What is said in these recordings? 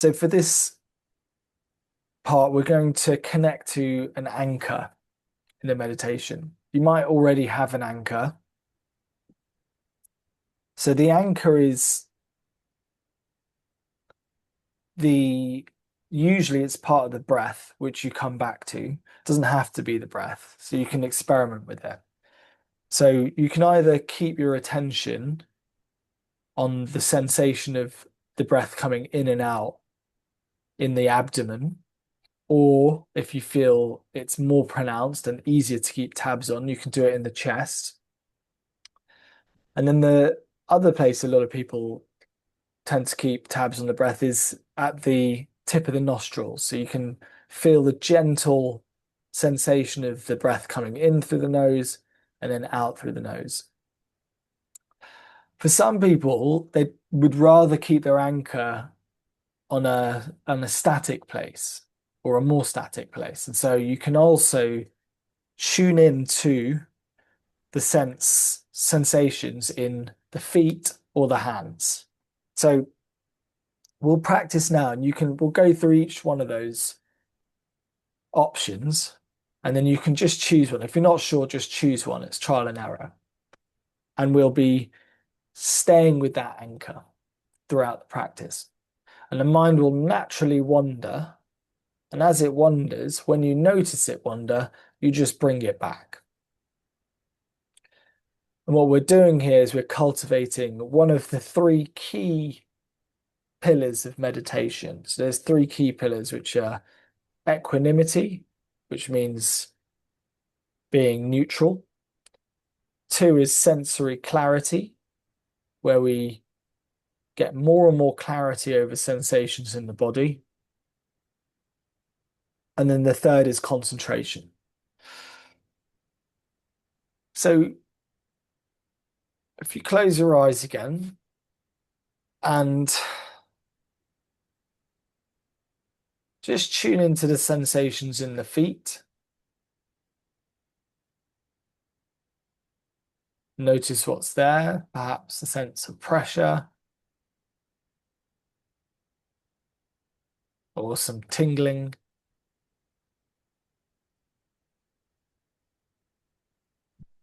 So for this part, we're going to connect to an anchor in the meditation. You might already have an anchor. So the anchor is the usually it's part of the breath, which you come back to. It doesn't have to be the breath, so you can experiment with it. So you can either keep your attention on the sensation of the breath coming in and out in the abdomen, or if you feel it's more pronounced and easier to keep tabs on, you can do it in the chest. And then the other place a lot of people tend to keep tabs on the breath is at the tip of the nostrils. So you can feel the gentle sensation of the breath coming in through the nose and then out through the nose. For some people, they would rather keep their anchor on a static place or a more static place. And so you can also tune in to the sensations in the feet or the hands. So we'll practice now and we'll go through each one of those options and then you can just choose one. If you're not sure, just choose one. It's trial and error. And we'll be staying with that anchor throughout the practice. And the mind will naturally wander. And as it wanders, when you notice it wander, you just bring it back. And what we're doing here is we're cultivating one of the three key pillars of meditation. So there's three key pillars, which are equanimity, which means being neutral. Two is sensory clarity, where we get more and more clarity over sensations in the body. And then the third is concentration. So if you close your eyes again and just tune into the sensations in the feet. Notice what's there, perhaps a sense of pressure or some tingling.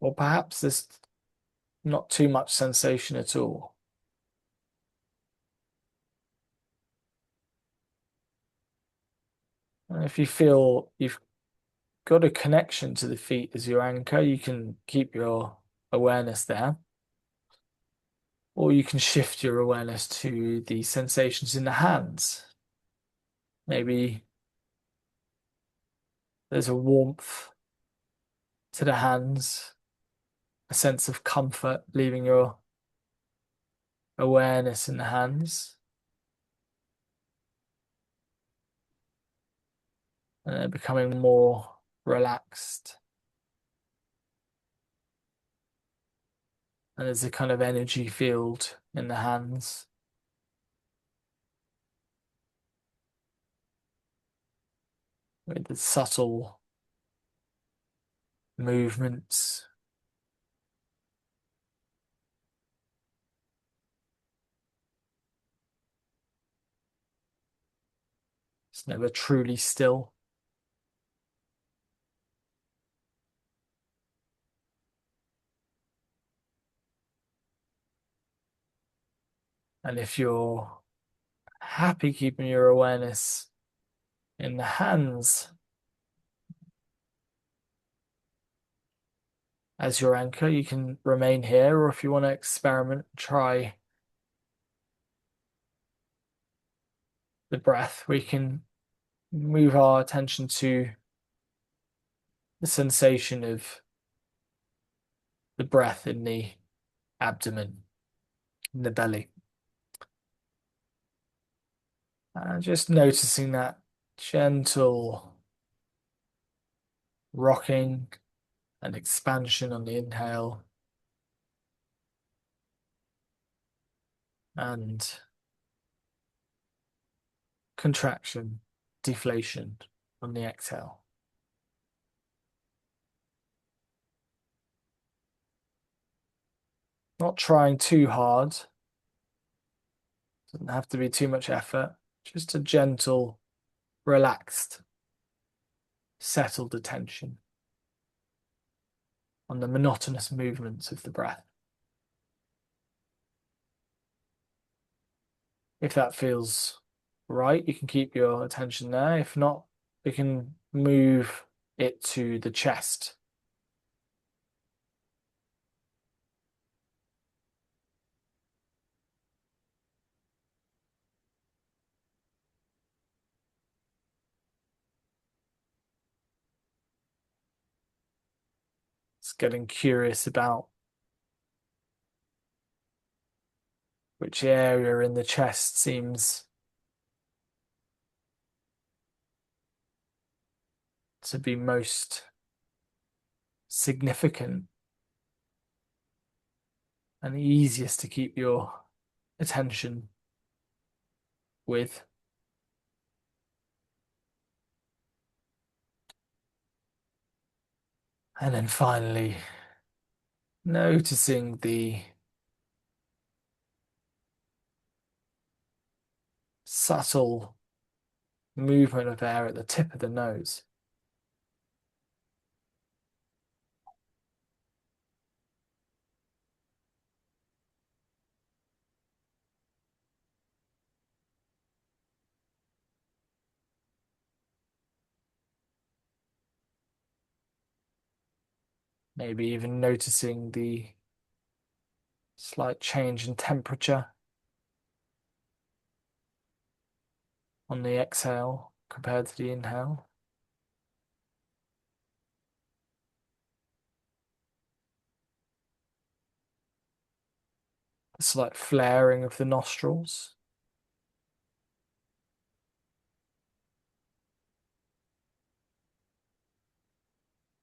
Or perhaps there's not too much sensation at all. And if you feel you've got a connection to the feet as your anchor, you can keep your awareness there. Or you can shift your awareness to the sensations in the hands. Maybe there's a warmth to the hands, a sense of comfort, leaving your awareness in the hands. And they're becoming more relaxed. And there's a kind of energy field in the hands. With the subtle movements. It's never truly still. And if you're happy keeping your awareness in the hands as your anchor, you can remain here, or if you want to experiment, try the breath. We can move our attention to the sensation of the breath in the abdomen, in the belly. Just noticing that gentle rocking and expansion on the inhale and contraction, deflation on the exhale. Not trying too hard. Doesn't have to be too much effort. Just a gentle, relaxed, settled attention on the monotonous movements of the breath. If that feels right, you can keep your attention there. If not, we can move it to the chest. It's getting curious about which area in the chest seems to be most significant and easiest to keep your attention with. And then finally, noticing the subtle movement of air at the tip of the nose. Maybe even noticing the slight change in temperature on the exhale compared to the inhale. A slight flaring of the nostrils.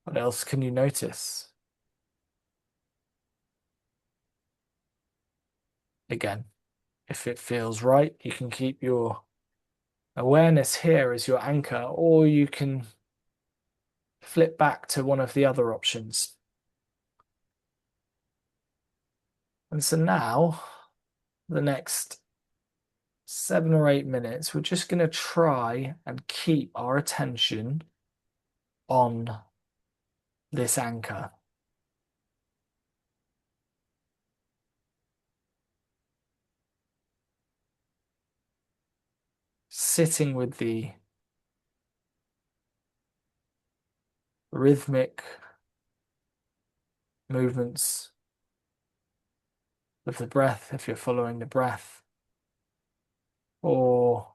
What else can you notice? Again, if it feels right, you can keep your awareness here as your anchor, or you can flip back to one of the other options. And so now, the next 7 or 8 minutes, we're just going to try and keep our attention on this anchor. Sitting with the rhythmic movements of the breath, if you're following the breath, or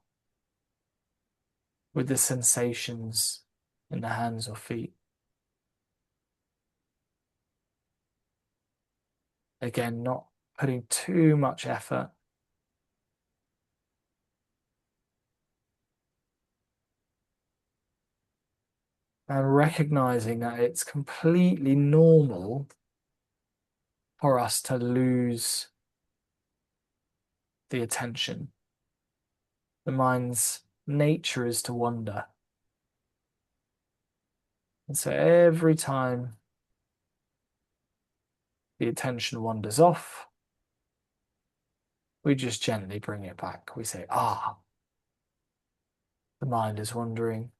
with the sensations in the hands or feet. Again, not putting too much effort. And recognizing that it's completely normal for us to lose the attention. The mind's nature is to wander. And so every time the attention wanders off, we just gently bring it back. We say, the mind is wandering,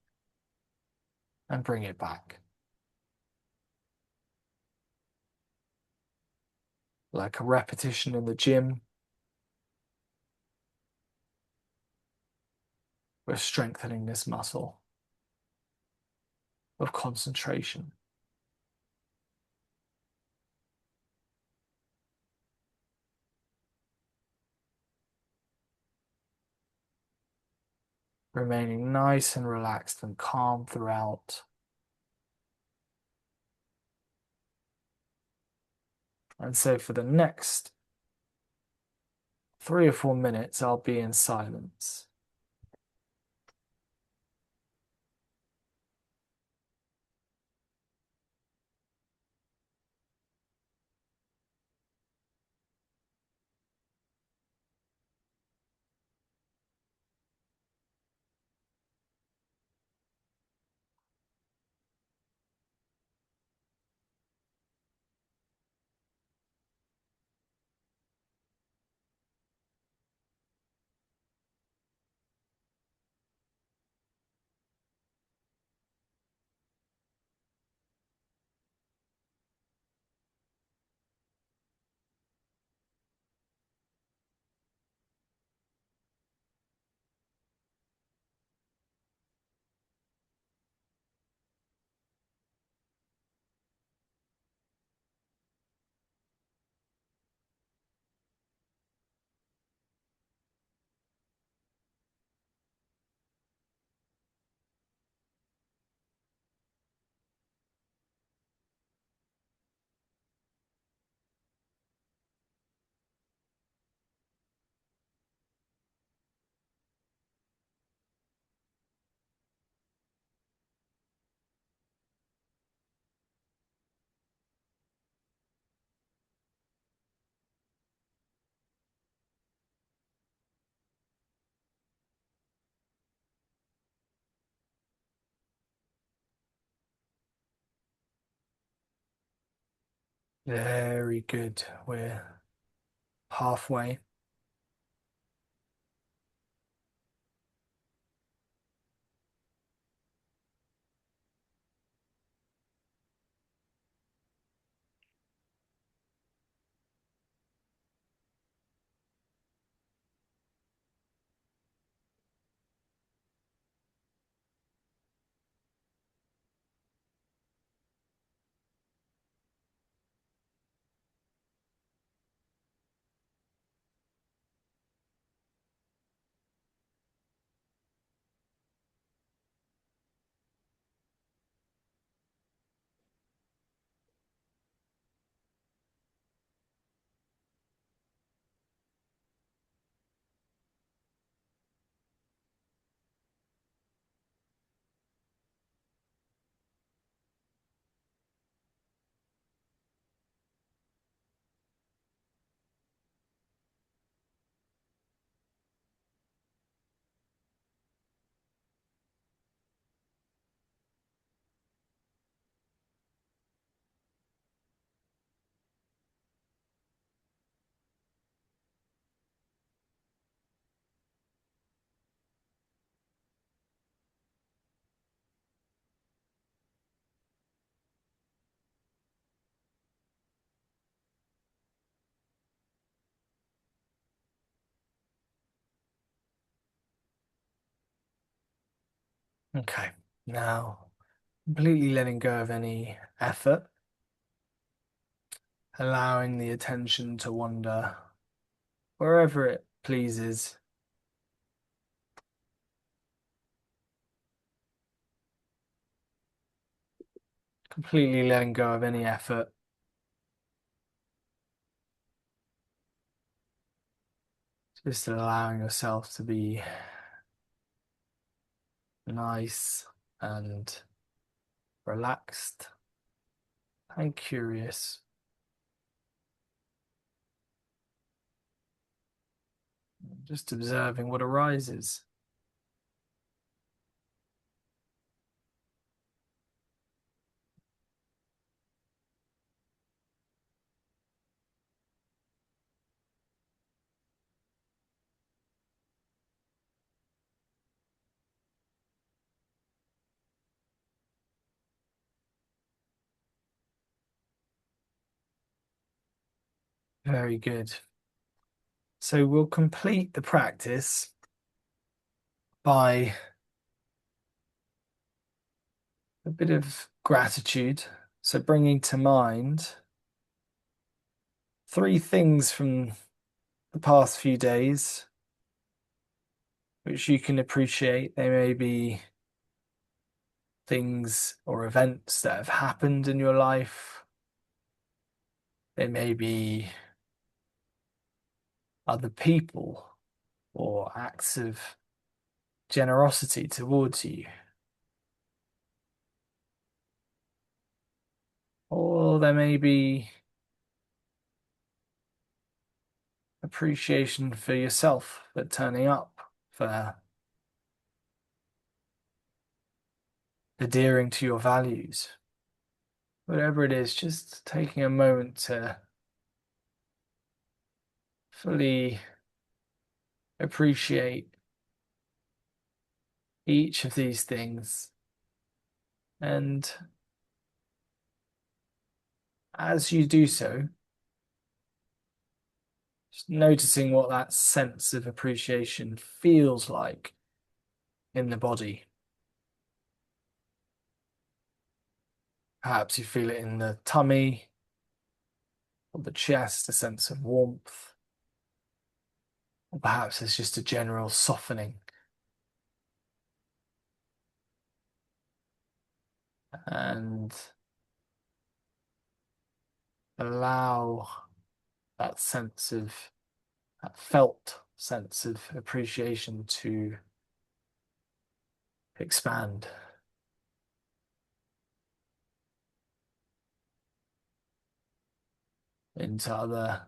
and bring it back. Like a repetition in the gym, we're strengthening this muscle of concentration. Remaining nice and relaxed and calm throughout. And so for the next 3 or 4 minutes, I'll be in silence. Very good. We're halfway. Okay. Now, completely letting go of any effort, allowing the attention to wander wherever it pleases. Completely letting go of any effort. Just allowing yourself to be nice and relaxed and curious. Just observing what arises. Very good. So we'll complete the practice by a bit of gratitude. So bringing to mind three things from the past few days which you can appreciate. They may be things or events that have happened in your life. They may be other people or acts of generosity towards you. Or there may be appreciation for yourself for turning up, for adhering to your values. Whatever it is, just taking a moment to fully appreciate each of these things. And as you do so, just noticing what that sense of appreciation feels like in the body. Perhaps you feel it in the tummy or the chest, a sense of warmth. Or perhaps it's just a general softening. And allow that sense of, that felt sense of appreciation to expand into other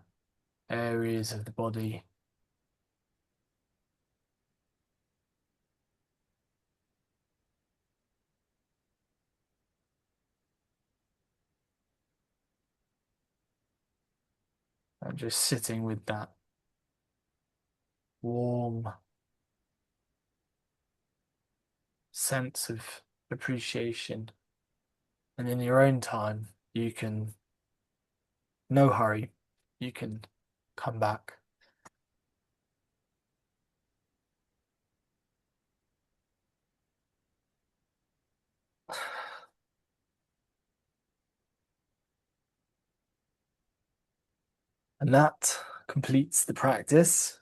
areas of the body. and just sitting with that warm sense of appreciation. And in your own time, you can, no hurry, you can come back. And that completes the practice.